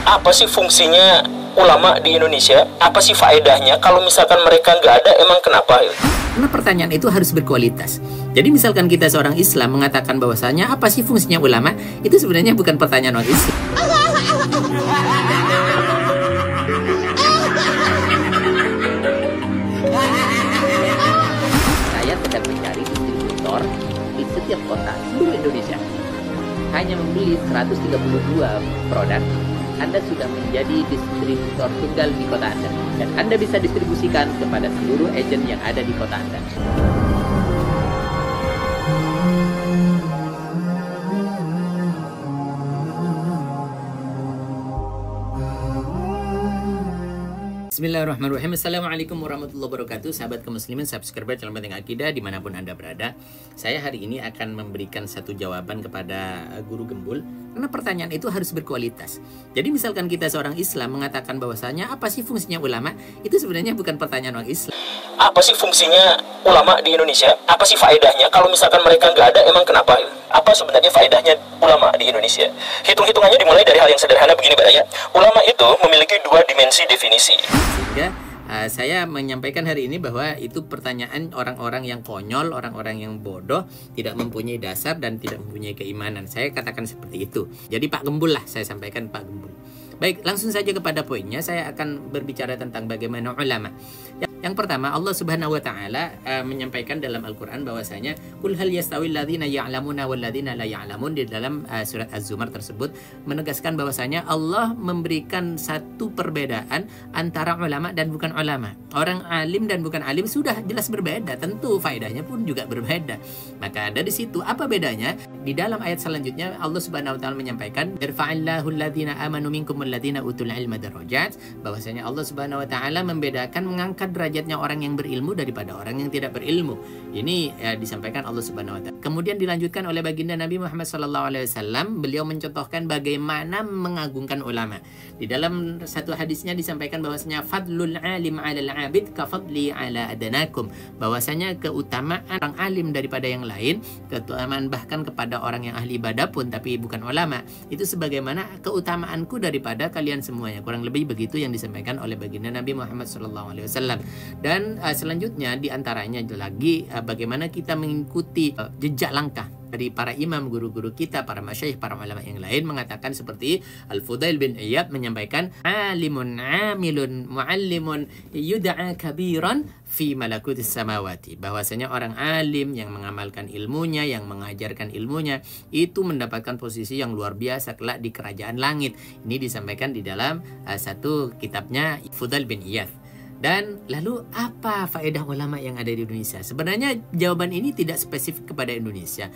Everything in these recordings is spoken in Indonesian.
Apa sih fungsinya ulama di Indonesia? Apa sih faedahnya? Kalau misalkan mereka nggak ada, emang kenapa? Karena pertanyaan itu harus berkualitas. Jadi misalkan kita seorang Islam mengatakan bahwasanya apa sih fungsinya ulama, itu sebenarnya bukan pertanyaan orang Islam. Saya sedang mencari distributor di setiap kota seluruh Indonesia. Hanya membeli 132 produk, Anda sudah menjadi distributor tunggal di kota Anda. Dan Anda bisa distribusikan kepada seluruh agen yang ada di kota Anda. Bismillahirrahmanirrahim. Assalamualaikum warahmatullahi wabarakatuh. Sahabat kaum muslimin, subscriber channel Penting Akidah dimanapun Anda berada. Saya hari ini akan memberikan satu jawaban kepada guru gembul. Karena pertanyaan itu harus berkualitas. Jadi misalkan kita seorang Islam mengatakan bahwasanya apa sih fungsinya ulama, itu sebenarnya bukan pertanyaan orang Islam. Apa sih fungsinya ulama di Indonesia? Apa sih faedahnya? Kalau misalkan mereka nggak ada, emang kenapa? Apa sebenarnya faedahnya ulama di Indonesia? Hitung-hitungannya dimulai dari hal yang sederhana begini, Pak ya. Ulama itu memiliki dua dimensi definisi. Sehingga saya menyampaikan hari ini bahwa itu pertanyaan orang-orang yang konyol, orang-orang yang bodoh, tidak mempunyai dasar dan tidak mempunyai keimanan. Saya katakan seperti itu. Jadi Pak Gembul lah, saya sampaikan Pak Gembul. Baik, langsung saja kepada poinnya. Saya akan berbicara tentang bagaimana ulama. Yang pertama, Allah Subhanahu wa taala menyampaikan dalam Al-Qur'an bahwasanya qul hal yastawil ladzina ya'lamuna wal ladzina la ya'lamun, di dalam surat Az-Zumar tersebut menegaskan bahwasanya Allah memberikan satu perbedaan antara ulama dan bukan ulama. Orang alim dan bukan alim sudah jelas berbeda, tentu faedahnya pun juga berbeda. Maka dari situ apa bedanya? Di dalam ayat selanjutnya Allah Subhanahu wa taala menyampaikan irfa'illahu alladzina amanu minkum walladzina utul ilma darajat, bahwasanya Allah Subhanahu wa taala membedakan, mengangkat derajatnya orang yang berilmu daripada orang yang tidak berilmu. Ini disampaikan Allah Subhanahu wa taala. Kemudian dilanjutkan oleh baginda Nabi Muhammad SAW. Beliau mencontohkan bagaimana mengagungkan ulama. Di dalam satu hadisnya disampaikan bahwasanya fadlul alim 'alal 'abid ka fadli 'ala adanakum, bahwasanya keutamaan orang alim daripada yang lain, keutamaan bahkan kepada orang yang ahli ibadah pun tapi bukan ulama, itu sebagaimana keutamaanku daripada kalian semuanya. Kurang lebih begitu yang disampaikan oleh baginda Nabi Muhammad SAW. Dan selanjutnya diantaranya lagi bagaimana kita mengikuti jejak langkah dari para imam, guru-guru kita, para masyayikh, para ulama yang lain, mengatakan seperti Al-Fudail bin Iyad menyampaikan alimun amilun muallimun yud'a kabiran fi malakutis samawati, bahwasanya orang alim yang mengamalkan ilmunya, yang mengajarkan ilmunya, itu mendapatkan posisi yang luar biasa kelak di kerajaan langit. Ini disampaikan di dalam satu kitabnya Fudail bin Iyad. Dan lalu apa faedah ulama yang ada di Indonesia? Sebenarnya jawaban ini tidak spesifik kepada Indonesia.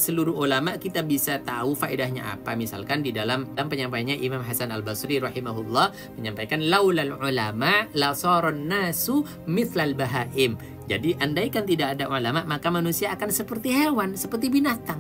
Seluruh ulama kita bisa tahu faedahnya apa. Misalkan di dalam penyampaiannya Imam Hasan Al-Basri rahimahullah menyampaikan laulal ulama la saron nasu mithlal bahaim. Jadi andaikan tidak ada ulama, maka manusia akan seperti hewan, seperti binatang.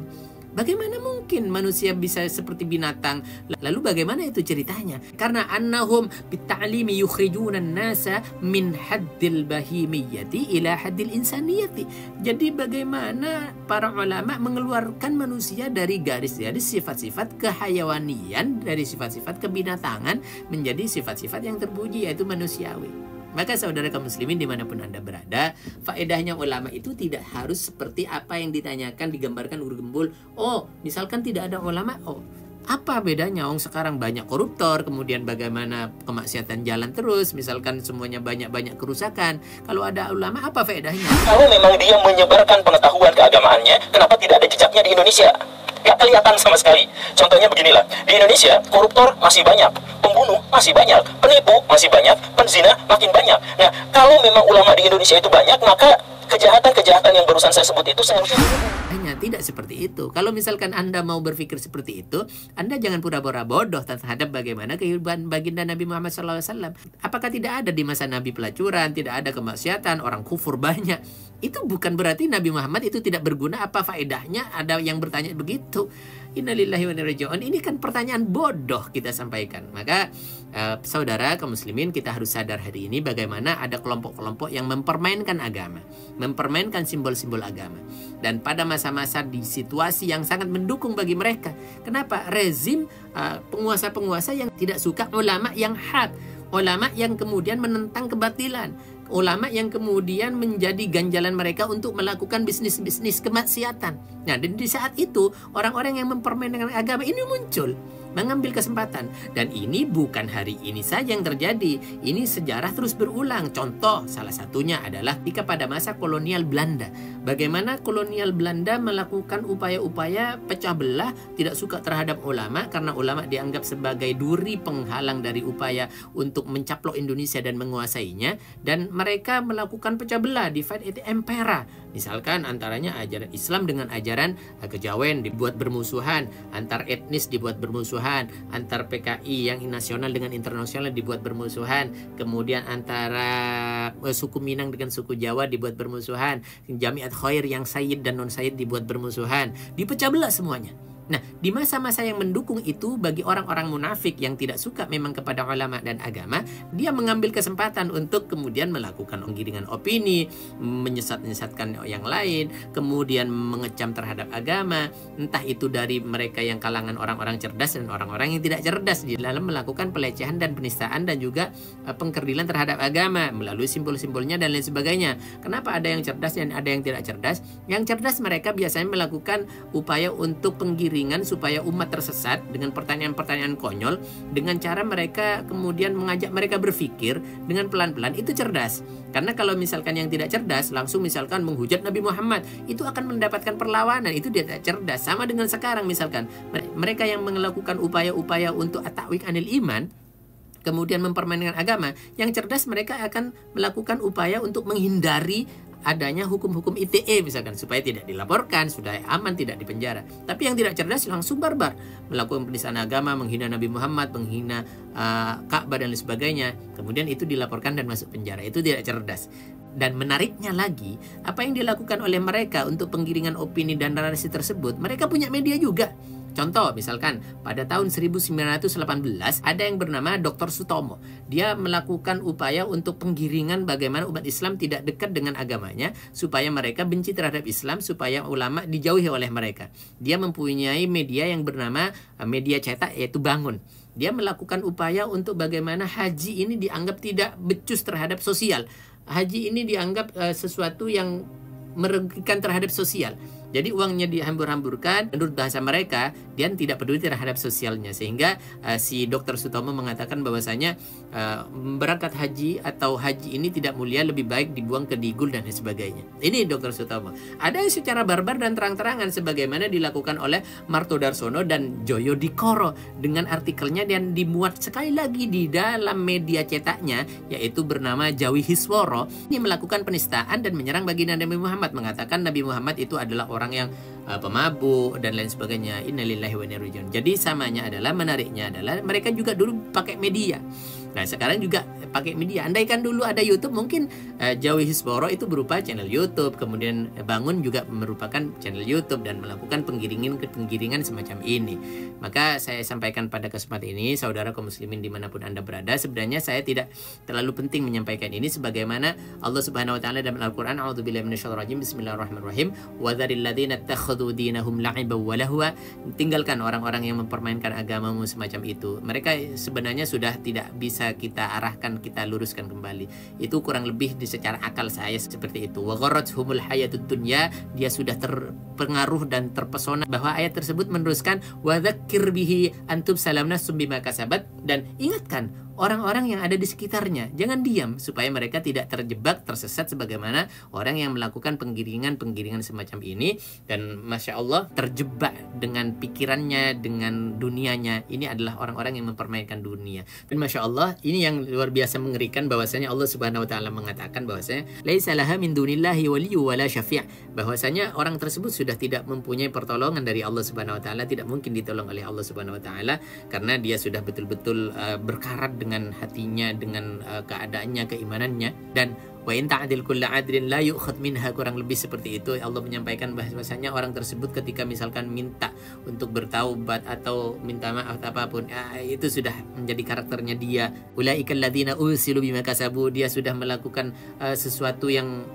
Bagaimana mungkin manusia bisa seperti binatang? Lalu bagaimana itu ceritanya? Karena annahum bitta'limi yukhrijuna an-nasa min haddil bahimiyyati ila haddil insaniyati. Jadi bagaimana para ulama mengeluarkan manusia dari garis-garis sifat-sifat kehayawanian, dari sifat-sifat kebinatangan menjadi sifat-sifat yang terpuji, yaitu manusiawi. Maka saudara kaum muslimin dimanapun Anda berada, faedahnya ulama itu tidak harus seperti apa yang ditanyakan, digambarkan guru gembul. Oh, misalkan tidak ada ulama, oh apa bedanya? Sekarang banyak koruptor, kemudian bagaimana kemaksiatan jalan terus, misalkan semuanya banyak kerusakan. Kalau ada ulama, apa faedahnya? Kalau memang dia menyebarkan pengetahuan keagamaannya, kenapa tidak ada jejaknya di Indonesia? Gak kelihatan sama sekali. Contohnya beginilah, di Indonesia koruptor masih banyak, pembunuh masih banyak, penipu masih banyak, penzina makin banyak. Nah, kalau memang ulama di Indonesia itu banyak, maka kejahatan-kejahatan yang barusan saya sebut itu seharusnya tidak seperti itu. Kalau misalkan Anda mau berpikir seperti itu, Anda jangan pura-pura bodoh terhadap bagaimana kehidupan baginda Nabi Muhammad SAW. Apakah tidak ada di masa Nabi pelacuran, tidak ada kemaksiatan, orang kufur banyak? Itu bukan berarti Nabi Muhammad itu tidak berguna. Apa faedahnya? Ada yang bertanya begitu. Innalillahi wa inna ilaihi raji'un. Ini kan pertanyaan bodoh kita sampaikan. Maka saudara kaum muslimin, kita harus sadar hari ini bagaimana ada kelompok-kelompok yang mempermainkan agama, mempermainkan simbol-simbol agama. Dan pada masa-masa di situasi yang sangat mendukung bagi mereka. Kenapa? Rezim penguasa-penguasa yang tidak suka ulama yang hak, ulama yang kemudian menentang kebatilan, ulama yang kemudian menjadi ganjalan mereka untuk melakukan bisnis-bisnis kemaksiatan. Nah, dan di saat itu orang-orang yang mempermainkan agama ini muncul, mengambil kesempatan. Dan ini bukan hari ini saja yang terjadi. Ini sejarah terus berulang. Contoh salah satunya adalah ketika pada masa kolonial Belanda. Bagaimana kolonial Belanda melakukan upaya-upaya pecah belah, tidak suka terhadap ulama karena ulama dianggap sebagai duri penghalang dari upaya untuk mencaplok Indonesia dan menguasainya. Dan mereka melakukan pecah belah, divide et impera. Misalkan antaranya ajaran Islam dengan ajaran kejawen dibuat bermusuhan, antar etnis dibuat bermusuhan, antar PKI yang nasional dengan internasional dibuat bermusuhan, kemudian antara suku Minang dengan suku Jawa dibuat bermusuhan, Jamiat Khair yang Sayyid dan non Sayyid dibuat bermusuhan, dipecah belah semuanya. Nah, di masa-masa yang mendukung itu, bagi orang-orang munafik yang tidak suka memang kepada ulama dan agama, dia mengambil kesempatan untuk kemudian melakukan penggiringan opini, menyesat-nyesatkan yang lain, kemudian mengecam terhadap agama, entah itu dari mereka yang kalangan orang-orang cerdas dan orang-orang yang tidak cerdas, di dalam melakukan pelecehan dan penistaan dan juga pengkerdilan terhadap agama melalui simbol-simbolnya dan lain sebagainya. Kenapa ada yang cerdas dan ada yang tidak cerdas? Yang cerdas mereka biasanya melakukan upaya untuk penggiringan supaya umat tersesat dengan pertanyaan-pertanyaan konyol, dengan cara mereka kemudian mengajak mereka berpikir dengan pelan-pelan. Itu cerdas. Karena kalau misalkan yang tidak cerdas langsung misalkan menghujat Nabi Muhammad, itu akan mendapatkan perlawanan. Itu tidak cerdas. Sama dengan sekarang misalkan mereka yang melakukan upaya-upaya untuk at-ta'wik anil iman, kemudian mempermainkan agama, yang cerdas mereka akan melakukan upaya untuk menghindari adanya hukum-hukum ITE misalkan, supaya tidak dilaporkan, sudah aman, tidak dipenjara. Tapi yang tidak cerdas langsung barbar, melakukan penistaan agama, menghina Nabi Muhammad, menghina Ka'bah dan lain sebagainya. Kemudian itu dilaporkan dan masuk penjara. Itu tidak cerdas. Dan menariknya lagi, apa yang dilakukan oleh mereka untuk penggiringan opini dan narasi tersebut, mereka punya media juga. Contoh, misalkan pada tahun 1918 ada yang bernama Dr. Sutomo. Dia melakukan upaya untuk penggiringan bagaimana umat Islam tidak dekat dengan agamanya, supaya mereka benci terhadap Islam, supaya ulama dijauhi oleh mereka. Dia mempunyai media yang bernama media cetak, yaitu Bangun. Dia melakukan upaya untuk bagaimana haji ini dianggap tidak becus terhadap sosial. Haji ini dianggap sesuatu yang merugikan terhadap sosial. Jadi uangnya dihambur-hamburkan, menurut bahasa mereka, dia tidak peduli terhadap sosialnya. Sehingga si Dr. Sutomo mengatakan bahwasanya berangkat haji atau haji ini tidak mulia, lebih baik dibuang ke Digul dan sebagainya. Ini Dr. Sutomo. Ada yang secara barbar dan terang-terangan sebagaimana dilakukan oleh Marto Darsono dan Joyo Dikoro dengan artikelnya, dan dimuat sekali lagi di dalam media cetaknya, yaitu bernama Jawi Hisworo. Ini melakukan penistaan dan menyerang baginda Nabi Muhammad, mengatakan Nabi Muhammad itu adalah orang yang pemabuk dan lain sebagainya. Innalillahi wa inna ilaihi raji'un. Jadi samanya adalah, menariknya adalah mereka juga dulu pakai media. Nah, sekarang juga pakai media. Andaikan dulu ada YouTube, mungkin Jawi Hisboro itu berupa channel YouTube, kemudian Bangun juga merupakan channel YouTube dan melakukan penggiringan semacam ini. Maka saya sampaikan pada kesempatan ini, saudara kaum muslimin dimanapun Anda berada, sebenarnya saya tidak terlalu penting menyampaikan ini, sebagaimana Allah Subhanahu wa taala dalam Al-Qur'an, a'udzubillahi minasyaitonir rajim, bismillahirrahmanirrahim, wa dzaril ladzina ittakhadhu dinahum la'iban wa lahwa. Tinggalkan orang-orang yang mempermainkan agamamu semacam itu. Mereka sebenarnya sudah tidak bisa kita arahkan, kita luruskan kembali. Itu kurang lebih secara akal saya seperti itu. Wa gharrathumul hayatud dunya, dia sudah terpengaruh dan terpesona bahwa ayat tersebut meneruskan wa dzakir bihi antum salamna bima kasabat, dan ingatkan orang-orang yang ada di sekitarnya, jangan diam, supaya mereka tidak terjebak, tersesat sebagaimana orang yang melakukan penggiringan semacam ini. Dan Masya Allah, terjebak dengan pikirannya, dengan dunianya. Ini adalah orang-orang yang mempermainkan dunia. Dan Masya Allah, ini yang luar biasa mengerikan, bahwasanya Allah Subhanahu wa taala mengatakan bahwasanya laisa laha min dunillahi waliyyu wala syafi', bahwasanya orang tersebut sudah tidak mempunyai pertolongan dari Allah Subhanahu wa taala, tidak mungkin ditolong oleh Allah Subhanahu wa taala, karena dia sudah betul-betul berkarat dengan dengan hatinya, dengan keadaannya, keimanannya. Dan wa in ta'dil kullu 'adlin la yu'khad minha, kurang lebih seperti itu. Allah menyampaikan bahwasanya orang tersebut ketika misalkan minta untuk bertaubat atau minta maaf atau apapun, itu sudah menjadi karakternya dia. Ulaikal ladzina usilu bima kasabu, dia sudah melakukan sesuatu yang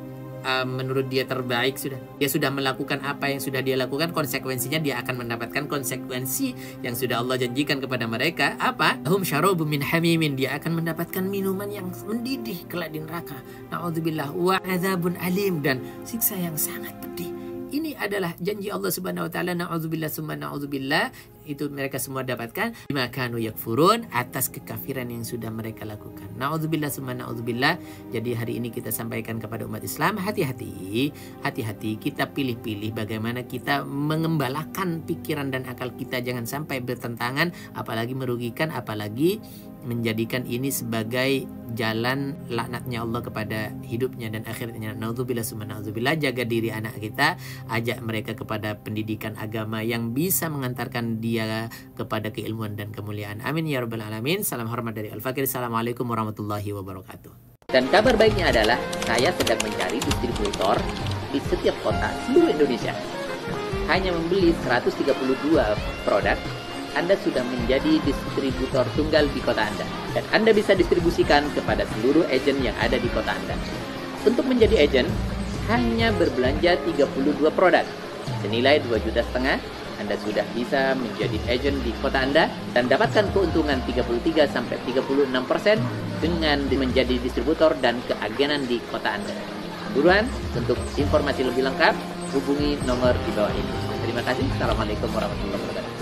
menurut dia terbaik, dia sudah melakukan apa yang sudah dia lakukan, konsekuensinya dia akan mendapatkan konsekuensi yang sudah Allah janjikan kepada mereka. Apa? Hum syarabun min hamimin, dia akan mendapatkan minuman yang mendidih kelak di neraka. Na'udzubillah, wa adzabun alim, dan siksa yang sangat pedih. Ini adalah janji Allah Subhanahu wa taala. Na'udzubillah summa na'udzubillah, itu mereka semua dapatkan bima kanu yakfurun, atas kekafiran yang sudah mereka lakukan. Na'udzubillah summa na'udzubillah. Jadi hari ini kita sampaikan kepada umat Islam, hati-hati kita pilih-pilih bagaimana kita mengembalakan pikiran dan akal kita, jangan sampai bertentangan, apalagi merugikan, apalagi menjadikan ini sebagai jalan laknatnya Allah kepada hidupnya dan akhirnya. Na'udzubillah summa na'udzubillah. Jaga diri anak kita, ajak mereka kepada pendidikan agama yang bisa mengantarkan dia kepada keilmuan dan kemuliaan. Amin ya rabbal alamin. Salam hormat dari Al-Fakir. Assalamualaikum warahmatullahi wabarakatuh. Dan kabar baiknya adalah saya sedang mencari distributor di setiap kota seluruh Indonesia. Hanya membeli 132 produk, Anda sudah menjadi distributor tunggal di kota Anda. Dan Anda bisa distribusikan kepada seluruh agen yang ada di kota Anda. Untuk menjadi agen, hanya berbelanja 32 produk senilai 2,5 juta, Anda sudah bisa menjadi agen di kota Anda dan dapatkan keuntungan 33-36% dengan menjadi distributor dan keagenan di kota Anda. Buruan, untuk informasi lebih lengkap, hubungi nomor di bawah ini. Terima kasih. Assalamualaikum warahmatullahi wabarakatuh.